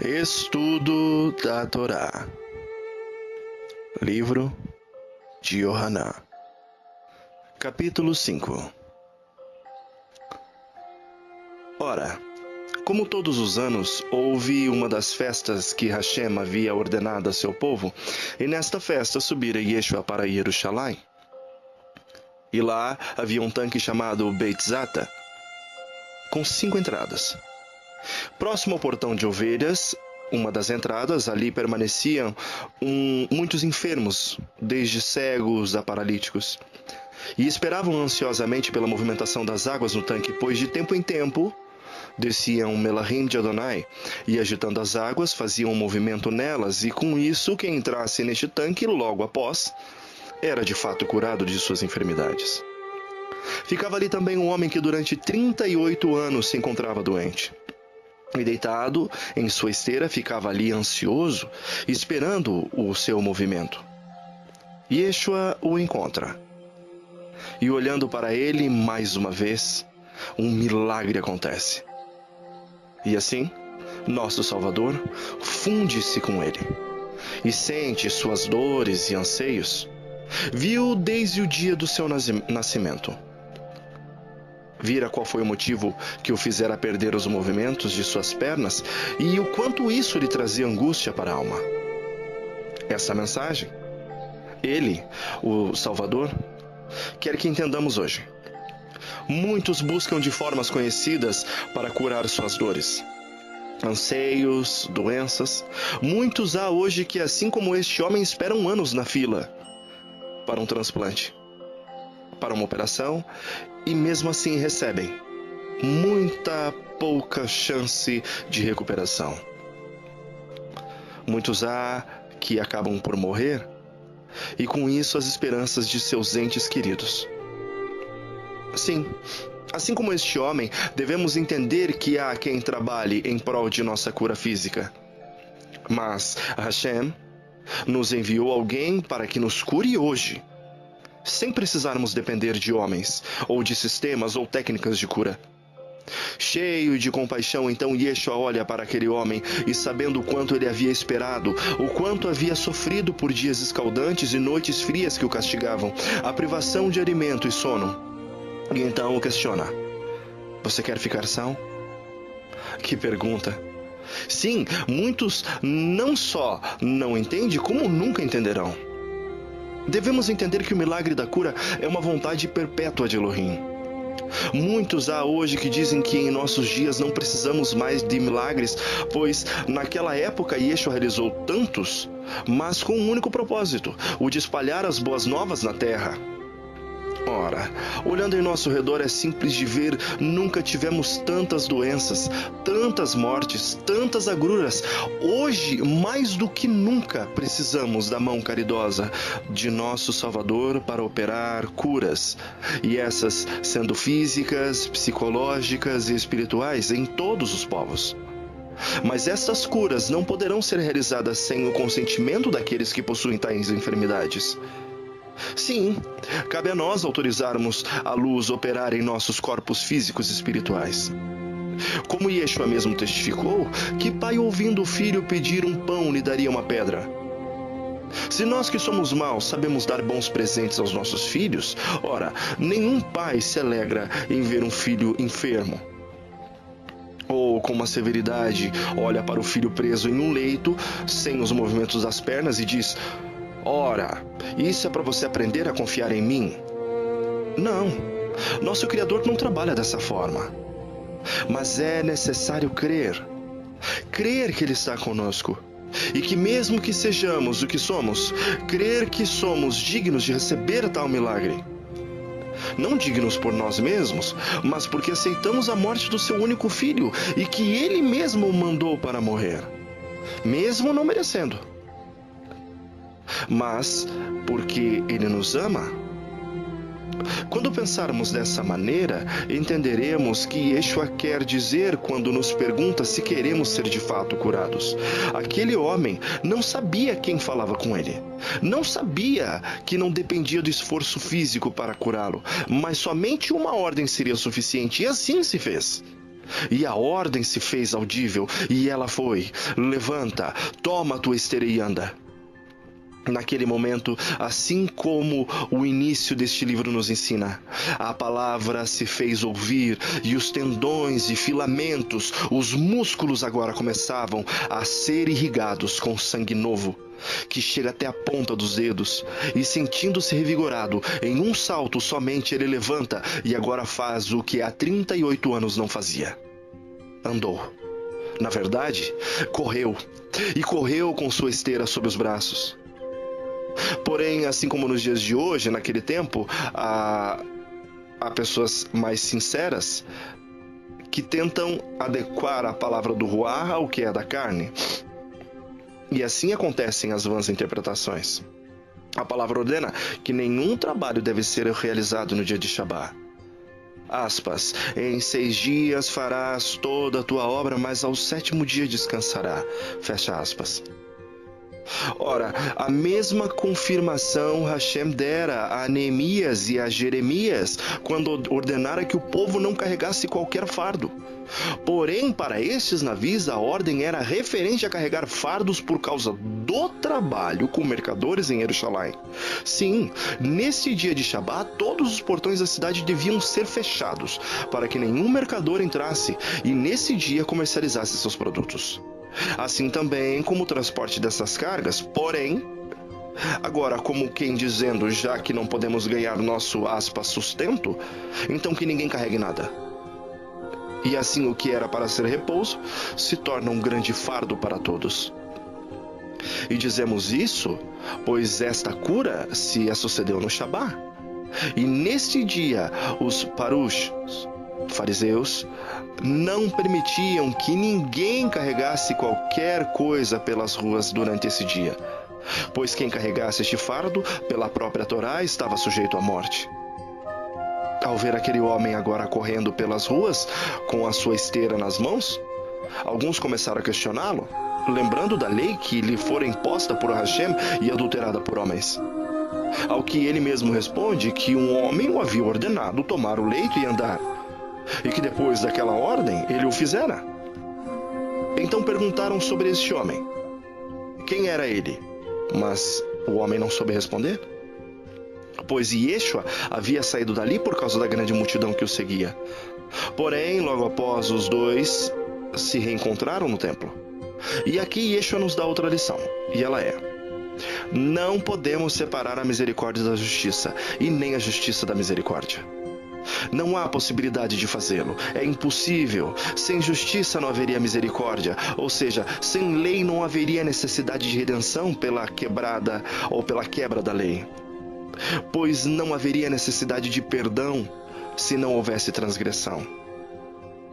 Estudo da Torá. Livro de Yohanan. Capítulo 5. Ora, como todos os anos, houve uma das festas que Hashem havia ordenado a seu povo, e nesta festa subira Yeshua para Jerusalém. E lá havia um tanque chamado Beit Zata, com 5 entradas. Próximo ao portão de ovelhas, uma das entradas, ali permaneciam muitos enfermos, desde cegos a paralíticos, e esperavam ansiosamente pela movimentação das águas no tanque, pois de tempo em tempo desciam Melahim de Adonai, e agitando as águas faziam um movimento nelas, e com isso quem entrasse neste tanque logo após era de fato curado de suas enfermidades. Ficava ali também um homem que durante 38 anos se encontrava doente. E deitado em sua esteira ficava ali ansioso, esperando o seu movimento. Yeshua o encontra. E olhando para ele mais uma vez, um milagre acontece. E assim, nosso Salvador funde-se com ele e sente suas dores e anseios. Viu desde o dia do seu nascimento. Vira qual foi o motivo que o fizera perder os movimentos de suas pernas e o quanto isso lhe trazia angústia para a alma. Essa mensagem, ele, o Salvador, quer que entendamos hoje. Muitos buscam de formas conhecidas para curar suas dores, anseios, doenças. Muitos há hoje que, assim como este homem, esperam anos na fila para um transplante, para uma operação, e mesmo assim recebem muita pouca chance de recuperação. Muitos há que acabam por morrer, e com isso as esperanças de seus entes queridos. Sim, assim como este homem, devemos entender que há quem trabalhe em prol de nossa cura física. Mas Hashem nos enviou alguém para que nos cure hoje, sem precisarmos depender de homens, ou de sistemas ou técnicas de cura. Cheio de compaixão, então Yeshua olha para aquele homem e, sabendo o quanto ele havia esperado, o quanto havia sofrido por dias escaldantes e noites frias que o castigavam, a privação de alimento e sono, e então o questiona: você quer ficar são? Que pergunta! Sim, muitos não só não entendem, como nunca entenderão. Devemos entender que o milagre da cura é uma vontade perpétua de Elohim. Muitos há hoje que dizem que em nossos dias não precisamos mais de milagres, pois naquela época Yeshua realizou tantos, mas com um único propósito, o de espalhar as boas novas na terra. Ora, olhando em nosso redor é simples de ver, nunca tivemos tantas doenças, tantas mortes, tantas agruras. Hoje, mais do que nunca, precisamos da mão caridosa de nosso Salvador para operar curas, e essas sendo físicas, psicológicas e espirituais em todos os povos. Mas estas curas não poderão ser realizadas sem o consentimento daqueles que possuem tais enfermidades. Sim, cabe a nós autorizarmos a luz operar em nossos corpos físicos e espirituais. Como Yeshua mesmo testificou, que pai ouvindo o filho pedir um pão lhe daria uma pedra? Se nós que somos maus sabemos dar bons presentes aos nossos filhos, ora, nenhum pai se alegra em ver um filho enfermo. Ou com uma severidade olha para o filho preso em um leito, sem os movimentos das pernas e diz: ora, isso é para você aprender a confiar em mim? Não, nosso Criador não trabalha dessa forma. Mas é necessário crer que Ele está conosco, e que mesmo que sejamos o que somos, crer que somos dignos de receber tal milagre. Não dignos por nós mesmos, mas porque aceitamos a morte do seu único filho, e que Ele mesmo o mandou para morrer, mesmo não merecendo. Mas porque Ele nos ama. Quando pensarmos dessa maneira, entenderemos que Yeshua quer dizer quando nos pergunta se queremos ser de fato curados. Aquele homem não sabia quem falava com ele. Não sabia que não dependia do esforço físico para curá-lo, mas somente uma ordem seria suficiente, e assim se fez. E a ordem se fez audível, e ela foi: levanta, toma a tua esteira e anda. Naquele momento, assim como o início deste livro nos ensina, a palavra se fez ouvir e os tendões e filamentos, os músculos agora começavam a ser irrigados com sangue novo, que chega até a ponta dos dedos, e sentindo-se revigorado, em um salto somente ele levanta e agora faz o que há 38 anos não fazia. Andou. Na verdade, correu, e correu com sua esteira sob os braços. Porém, assim como nos dias de hoje, naquele tempo, há pessoas mais sinceras que tentam adequar a palavra do ruah ao que é da carne. E assim acontecem as vãs interpretações. A palavra ordena que nenhum trabalho deve ser realizado no dia de Shabá. Aspas, em 6 dias farás toda a tua obra, mas ao 7º dia descansará. Fecha aspas. Ora, a mesma confirmação Hashem dera a Neemias e a Jeremias quando ordenara que o povo não carregasse qualquer fardo. Porém, para estes navios, a ordem era referente a carregar fardos por causa do trabalho com mercadores em Jerusalém. Sim, nesse dia de Shabat, todos os portões da cidade deviam ser fechados para que nenhum mercador entrasse e nesse dia comercializasse seus produtos. Assim também como o transporte dessas cargas, porém, agora como quem dizendo, já que não podemos ganhar nosso aspas sustento, então que ninguém carregue nada. E assim o que era para ser repouso se torna um grande fardo para todos. E dizemos isso, pois esta cura se sucedeu no Shabá. E neste dia os parush, fariseus, não permitiam que ninguém carregasse qualquer coisa pelas ruas durante esse dia, pois quem carregasse este fardo pela própria Torá estava sujeito à morte. Ao ver aquele homem agora correndo pelas ruas com a sua esteira nas mãos, alguns começaram a questioná-lo, lembrando da lei que lhe fora imposta por Hashem e adulterada por homens. Ao que ele mesmo responde que um homem o havia ordenado tomar o leito e andar, e que depois daquela ordem ele o fizera. Então perguntaram sobre este homem. Quem era ele? Mas o homem não soube responder, pois Yeshua havia saído dali por causa da grande multidão que o seguia. Porém, logo após, os dois se reencontraram no templo. E aqui Yeshua nos dá outra lição, e ela é: não podemos separar a misericórdia da justiça, e nem a justiça da misericórdia. Não há possibilidade de fazê-lo, é impossível. Sem justiça não haveria misericórdia, ou seja, sem lei não haveria necessidade de redenção pela quebrada ou pela quebra da lei. Pois não haveria necessidade de perdão se não houvesse transgressão.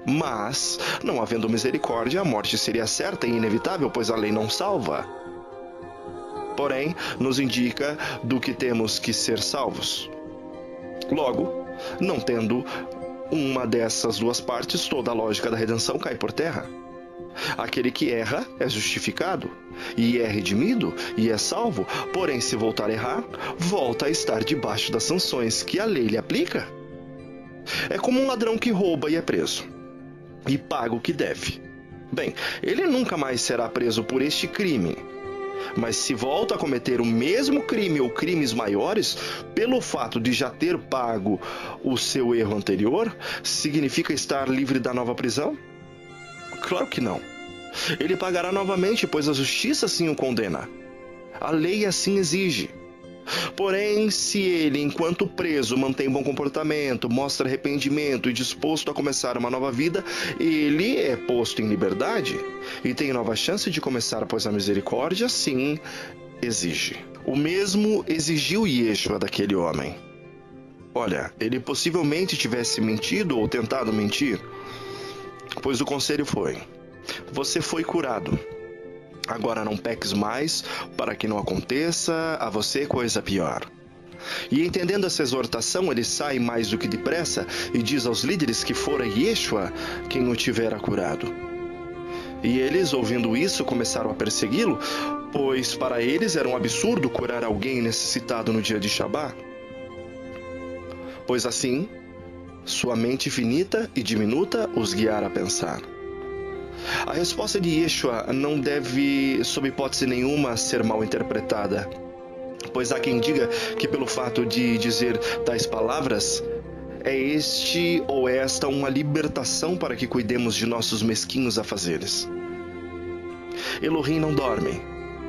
Mas, não havendo misericórdia, a morte seria certa e inevitável, pois a lei não salva. Porém, nos indica do que temos que ser salvos. Logo, não tendo uma dessas duas partes, toda a lógica da redenção cai por terra. Aquele que erra é justificado, e é redimido, e é salvo, porém se voltar a errar, volta a estar debaixo das sanções que a lei lhe aplica. É como um ladrão que rouba e é preso, e paga o que deve. Bem, ele nunca mais será preso por este crime, mas se volta a cometer o mesmo crime ou crimes maiores, pelo fato de já ter pago o seu erro anterior, significa estar livre da nova prisão? Claro que não. Ele pagará novamente, pois a justiça assim o condena. A lei assim exige. Porém, se ele, enquanto preso, mantém bom comportamento, mostra arrependimento e disposto a começar uma nova vida, ele é posto em liberdade e tem nova chance de começar, pois a misericórdia, sim, exige. O mesmo exigiu Yeshua daquele homem. Olha, ele possivelmente tivesse mentido ou tentado mentir, pois o conselho foi: você foi curado. Agora não peques mais, para que não aconteça a você coisa pior. E entendendo essa exortação, ele sai mais do que depressa e diz aos líderes que fora Yeshua quem o tivera curado. E eles, ouvindo isso, começaram a persegui-lo, pois para eles era um absurdo curar alguém necessitado no dia de Shabá. Pois assim, sua mente finita e diminuta os guiar a pensar. A resposta de Yeshua não deve, sob hipótese nenhuma, ser mal interpretada, pois há quem diga que pelo fato de dizer tais palavras, é este ou esta uma libertação para que cuidemos de nossos mesquinhos afazeres. Elohim não dorme,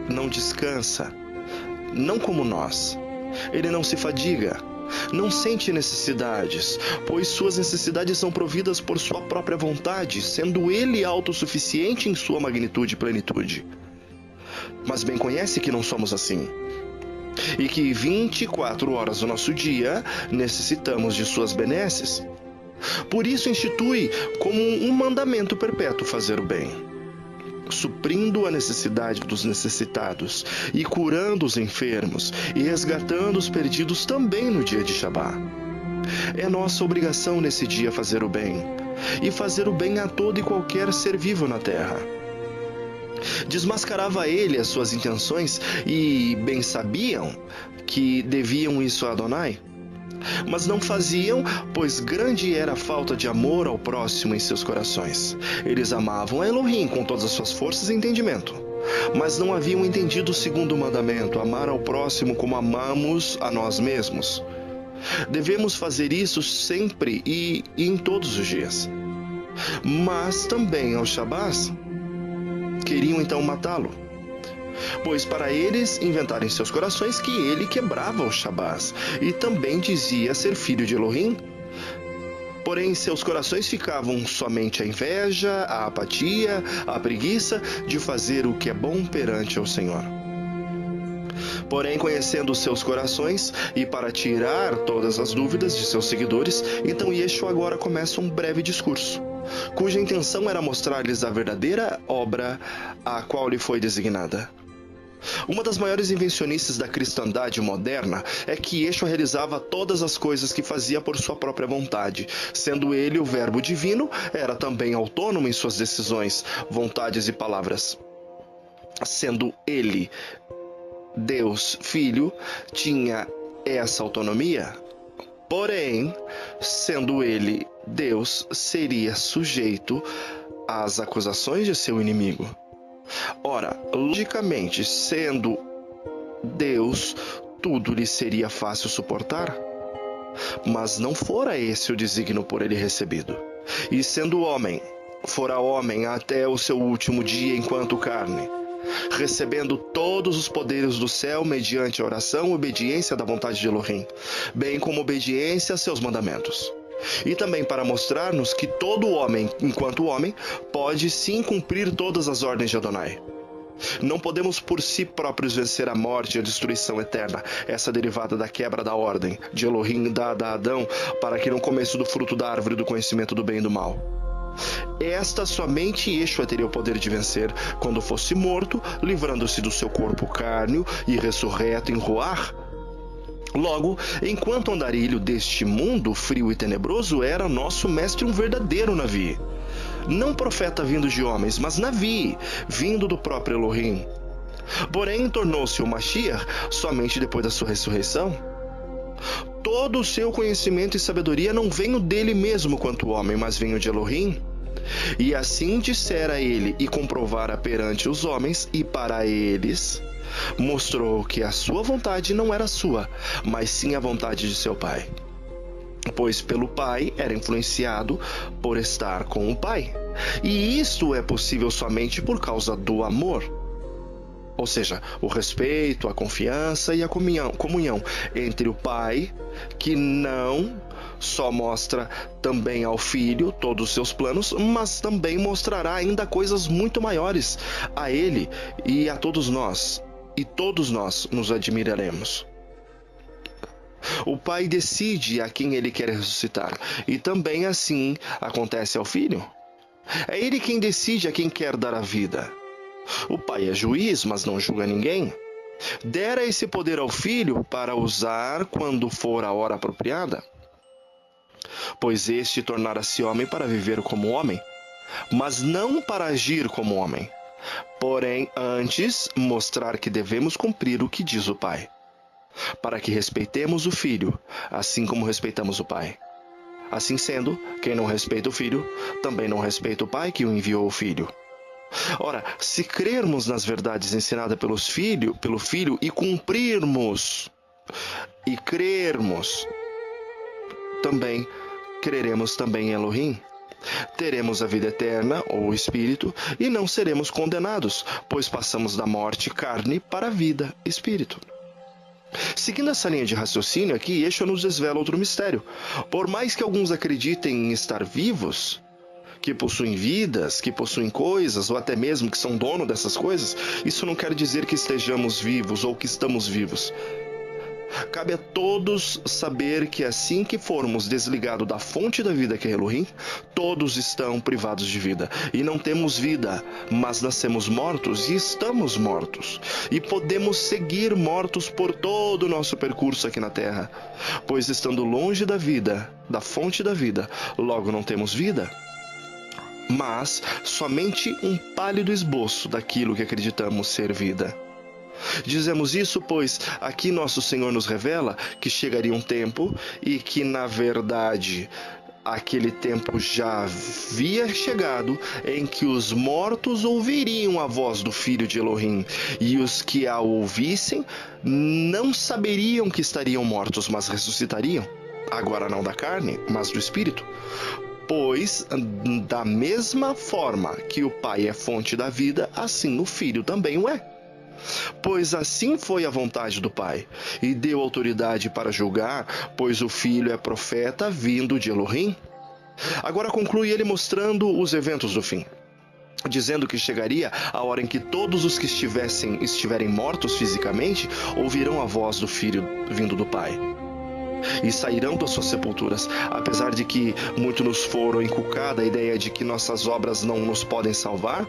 não descansa, não como nós. Ele não se fadiga, não sente necessidades, pois suas necessidades são providas por sua própria vontade, sendo ele autossuficiente em sua magnitude e plenitude. Mas bem conhece que não somos assim, e que 24 horas do nosso dia necessitamos de suas benesses. Por isso institui como um mandamento perpétuo fazer o bem, suprindo a necessidade dos necessitados e curando os enfermos e resgatando os perdidos também no dia de Shabá. É nossa obrigação nesse dia fazer o bem, e fazer o bem a todo e qualquer ser vivo na terra. Desmascarava ele as suas intenções e bem sabiam que deviam isso a Adonai. Mas não faziam, pois grande era a falta de amor ao próximo em seus corações. Eles amavam a Elohim com todas as suas forças e entendimento, mas não haviam entendido o segundo mandamento, amar ao próximo como amamos a nós mesmos. Devemos fazer isso sempre e em todos os dias. Mas também aos Shabás queriam então matá-lo, pois para eles inventaram em seus corações que ele quebrava os Shabás e também dizia ser filho de Elohim. Porém, em seus corações ficavam somente a inveja, a apatia, a preguiça de fazer o que é bom perante ao Senhor. Porém, conhecendo os seus corações e para tirar todas as dúvidas de seus seguidores, então Yeshua agora começa um breve discurso, cuja intenção era mostrar-lhes a verdadeira obra a qual lhe foi designada. Uma das maiores invencionistas da cristandade moderna é que Yeshua realizava todas as coisas que fazia por sua própria vontade. Sendo ele o verbo divino, era também autônomo em suas decisões, vontades e palavras. Sendo ele Deus Filho, tinha essa autonomia. Porém, sendo ele Deus, seria sujeito às acusações de seu inimigo. Ora, logicamente, sendo Deus, tudo lhe seria fácil suportar. Mas não fora esse o desígnio por ele recebido. E sendo homem, fora homem até o seu último dia enquanto carne, recebendo todos os poderes do céu mediante a oração e obediência da vontade de Elohim, bem como obediência a seus mandamentos. E também para mostrar-nos que todo homem, enquanto homem, pode sim cumprir todas as ordens de Adonai. Não podemos por si próprios vencer a morte e a destruição eterna, essa derivada da quebra da ordem de Elohim dada a Adão para que não comesse do fruto da árvore do conhecimento do bem e do mal. Esta somente Yeshua teria o poder de vencer quando fosse morto, livrando-se do seu corpo cárneo e ressurreto em Ruach. Logo, enquanto andarilho deste mundo frio e tenebroso, era nosso mestre um verdadeiro Navi. Não profeta vindo de homens, mas Navi, vindo do próprio Elohim. Porém, tornou-se o Mashiach somente depois da sua ressurreição. Todo o seu conhecimento e sabedoria não veio dele mesmo quanto homem, mas veio de Elohim. E assim dissera ele e comprovara perante os homens e para eles, mostrou que a sua vontade não era sua, mas sim a vontade de seu Pai. Pois pelo Pai era influenciado por estar com o Pai. E isto é possível somente por causa do amor. Ou seja, o respeito, a confiança e a comunhão entre o Pai, que não só mostra também ao Filho todos os seus planos, mas também mostrará ainda coisas muito maiores a Ele e a todos nós. E todos nós nos admiraremos. O Pai decide a quem Ele quer ressuscitar, e também assim acontece ao Filho. É Ele quem decide a quem quer dar a vida. O Pai é juiz, mas não julga ninguém. Dera esse poder ao Filho para usar quando for a hora apropriada. Pois este tornara-se homem para viver como homem, mas não para agir como homem. Porém, antes, mostrar que devemos cumprir o que diz o Pai, para que respeitemos o Filho, assim como respeitamos o Pai. Assim sendo, quem não respeita o Filho, também não respeita o Pai que o enviou o Filho. Ora, se crermos nas verdades ensinadas pelo Filho e cumprirmos e crermos, também creremos também em Elohim. Teremos a vida eterna, ou Espírito, e não seremos condenados, pois passamos da morte carne para a vida Espírito. Seguindo essa linha de raciocínio aqui, Yeshua nos desvela outro mistério. Por mais que alguns acreditem em estar vivos, que possuem vidas, que possuem coisas, ou até mesmo que são dono dessas coisas, isso não quer dizer que estejamos vivos ou que estamos vivos. Cabe a todos saber que assim que formos desligados da fonte da vida que é Elohim, todos estão privados de vida. E não temos vida, mas nascemos mortos e estamos mortos. E podemos seguir mortos por todo o nosso percurso aqui na Terra. Pois estando longe da vida, da fonte da vida, logo não temos vida. Mas somente um pálido esboço daquilo que acreditamos ser vida. Dizemos isso, pois aqui nosso Senhor nos revela que chegaria um tempo e que, na verdade, aquele tempo já havia chegado em que os mortos ouviriam a voz do Filho de Elohim, e os que a ouvissem não saberiam que estariam mortos, mas ressuscitariam, agora não da carne, mas do Espírito. Pois, da mesma forma que o Pai é fonte da vida, assim o Filho também o é. Pois assim foi a vontade do Pai, e deu autoridade para julgar, pois o Filho é profeta vindo de Elohim. Agora conclui ele mostrando os eventos do fim, dizendo que chegaria a hora em que todos os que estiverem mortos fisicamente ouvirão a voz do Filho vindo do Pai. E sairão das suas sepulturas, apesar de que muito nos foram inculcada a ideia de que nossas obras não nos podem salvar,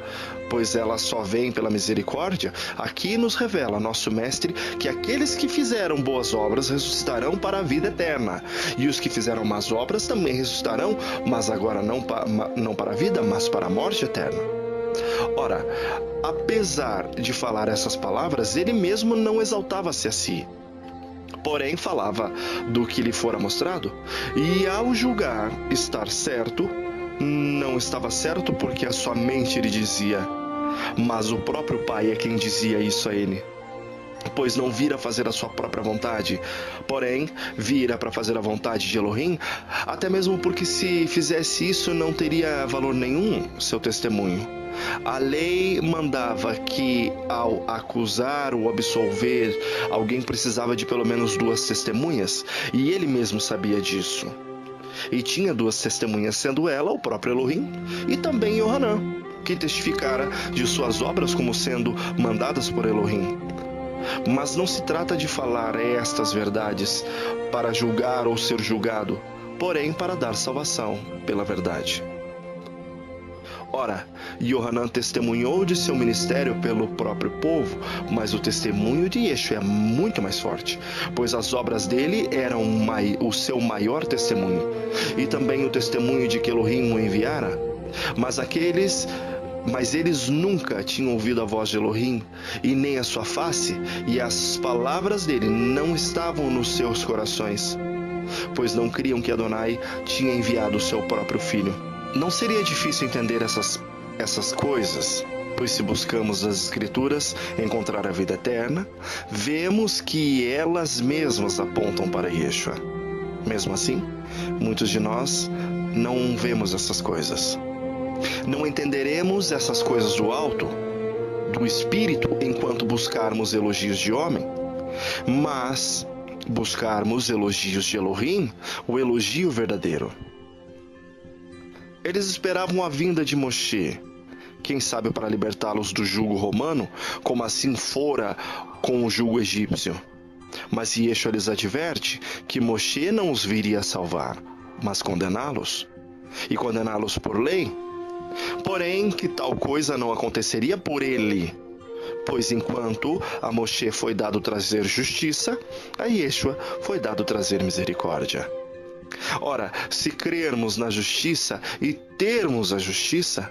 pois elas só vêm pela misericórdia. Aqui nos revela nosso Mestre que aqueles que fizeram boas obras ressuscitarão para a vida eterna, e os que fizeram más obras também ressuscitarão, mas agora não para a vida, mas para a morte eterna. Ora, apesar de falar essas palavras, ele mesmo não exaltava-se a si, porém falava do que lhe fora mostrado, e ao julgar estar certo, não estava certo porque a sua mente lhe dizia, mas o próprio Pai é quem dizia isso a ele. Pois não vira fazer a sua própria vontade, porém vira para fazer a vontade de Elohim, até mesmo porque se fizesse isso não teria valor nenhum seu testemunho. A lei mandava que, ao acusar ou absolver, alguém precisava de pelo menos 2 testemunhas, e ele mesmo sabia disso. E tinha 2 testemunhas, sendo ela o próprio Elohim e também Yohanan, que testificara de suas obras como sendo mandadas por Elohim. Mas não se trata de falar estas verdades para julgar ou ser julgado, porém para dar salvação pela verdade. Ora, Yohanan testemunhou de seu ministério pelo próprio povo, mas o testemunho de Yeshua é muito mais forte, pois as obras dele eram o seu maior testemunho, e também o testemunho de que Elohim o enviara. Mas eles nunca tinham ouvido a voz de Elohim, e nem a sua face, e as palavras dele não estavam nos seus corações, pois não criam que Adonai tinha enviado o seu próprio Filho. Não seria difícil entender essas coisas, pois se buscamos nas Escrituras encontrar a vida eterna, vemos que elas mesmas apontam para Yeshua. Mesmo assim, muitos de nós não vemos essas coisas. Não entenderemos essas coisas do alto, do Espírito, enquanto buscarmos elogios de homem, mas buscarmos elogios de Elohim, o elogio verdadeiro. Eles esperavam a vinda de Moshe, quem sabe para libertá-los do jugo romano, como assim fora com o jugo egípcio. Mas Yeshua lhes adverte que Moshe não os viria a salvar, mas condená-los, e condená-los por lei. Porém, que tal coisa não aconteceria por ele, pois enquanto a Moshe foi dado trazer justiça, a Yeshua foi dado trazer misericórdia. Ora, se crermos na justiça e termos a justiça,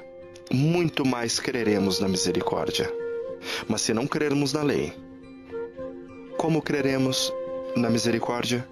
muito mais creremos na misericórdia. Mas se não crermos na lei, como creremos na misericórdia?